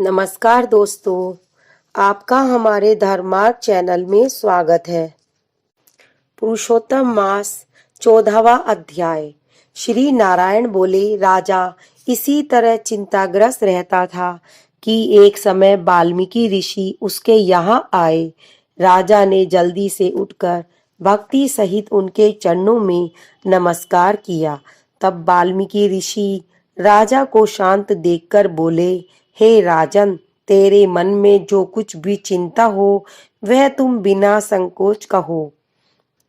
नमस्कार दोस्तों, आपका हमारे धर्मार्थ चैनल में स्वागत है। पुरुषोत्तम मास 14वां अध्याय। श्री नारायण बोले, राजा इसी तरह चिंताग्रस्त रहता था कि एक समय वाल्मीकि ऋषि उसके यहाँ आए। राजा ने जल्दी से उठकर भक्ति सहित उनके चरणों में नमस्कार किया। तब वाल्मीकि ऋषि राजा को शांत देखकर बोले, हे राजन, तेरे मन में जो कुछ भी चिंता हो वह तुम बिना संकोच कहो।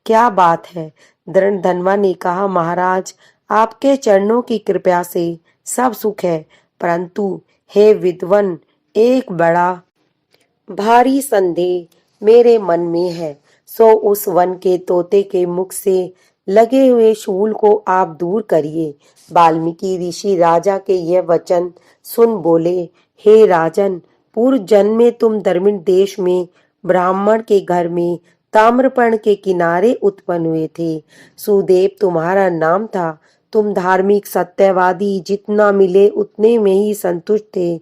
क्या बात है? धनवा ने कहा, महाराज, आपके चरणों की कृपा से सब सुख है, परंतु हे विद्वन, एक बड़ा भारी संदेह मेरे मन में है। सो उस वन के तोते के मुख से लगे हुए शूल को आप दूर करिए। वाल्मीकि ऋषि राजा के यह वचन सुन बोले, हे राजन, पूर्व जन्म में तुम दर्मिण देश में ब्राह्मण के घर में ताम्रपर्ण के किनारे उत्पन्न हुए थे। सुदेव तुम्हारा नाम था। तुम धार्मिक, सत्यवादी, जितना मिले उतने में ही संतुष्ट थे।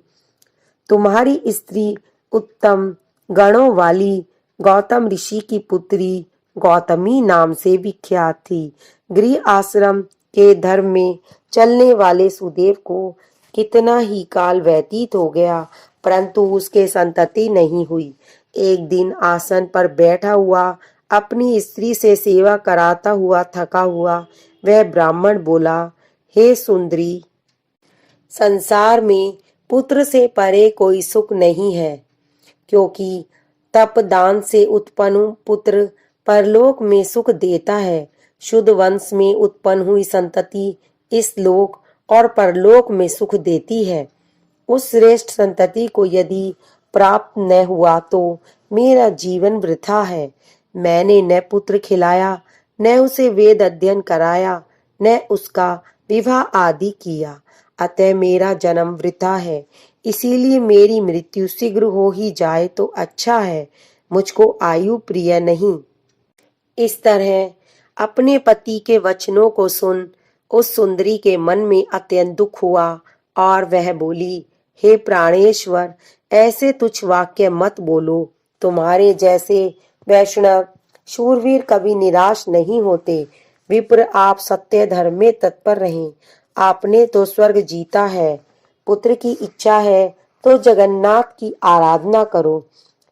तुम्हारी स्त्री उत्तम गणों वाली गौतम ऋषि की पुत्री गौतमी नाम से विख्यात थी। गृह आश्रम के धर्म में चलने वाले सुदेव को कितना ही काल व्यतीत हो गया, परंतु उसके संतति नहीं हुई। एक दिन आसन पर बैठा हुआ अपनी स्त्री से सेवा कराता हुआ थका हुआ वह ब्राह्मण बोला, हे सुंदरी, संसार में पुत्र से परे कोई सुख नहीं है, क्योंकि तपदान से उत्पन्न पुत्र परलोक में सुख देता है। शुद्ध वंश में उत्पन्न हुई संतति इस लोक और परलोक में सुख देती है। उस श्रेष्ठ संतति को यदि प्राप्त न हुआ तो मेरा जीवन वृथा है। मैंने न पुत्र खिलाया, न उसे वेद अध्ययन कराया, न उसका विवाह आदि किया, अतः मेरा जन्म वृथा है। इसीलिए मेरी मृत्यु शीघ्र हो ही जाए तो अच्छा है। मुझको आयु प्रिय नहीं। इस तरह अपने पति के वचनों को सुन उस सुंदरी के मन में अत्यंत दुख हुआ और वह बोली, हे प्राणेश्वर, ऐसे तुच्छ वाक्य मत बोलो। तुम्हारे जैसे वैष्णव शूरवीर कभी निराश नहीं होते। विप्र, आप सत्य धर्म में तत्पर रहें। आपने तो स्वर्ग जीता है। पुत्र की इच्छा है तो जगन्नाथ की आराधना करो।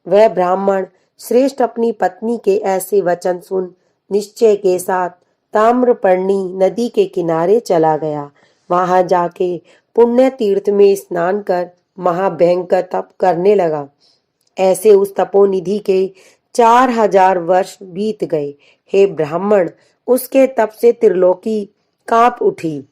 वह ब्राह्मण श्रेष्ठ अपनी पत्नी के ऐसे वचन सुन निश्चय के साथ ताम्रपर्णी नदी के किनारे चला गया। वहां जाके पुण्य तीर्थ में स्नान कर महाभयंकर तप करने लगा। ऐसे उस तपोनिधि के 4000 वर्ष बीत गए। हे ब्राह्मण, उसके तप से त्रिलोकी कांप उठी।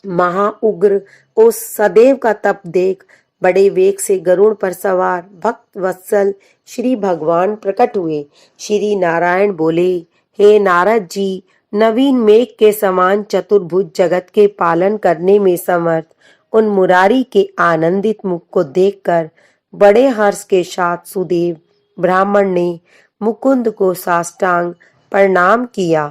महाउग्र उस सदैव का तप देख बड़े वेग से गरुड़ पर सवार भक्त वत्सल श्री भगवान प्रकट हुए। श्री नारायण बोले, हे नारद जी, नवीन मेघ के समान चतुर्भुज जगत के पालन करने में समर्थ उन मुरारी के आनंदित मुख को देखकर बड़े हर्ष के साथ सुदेव ब्राह्मण ने मुकुंद को साष्टांग प्रणाम किया।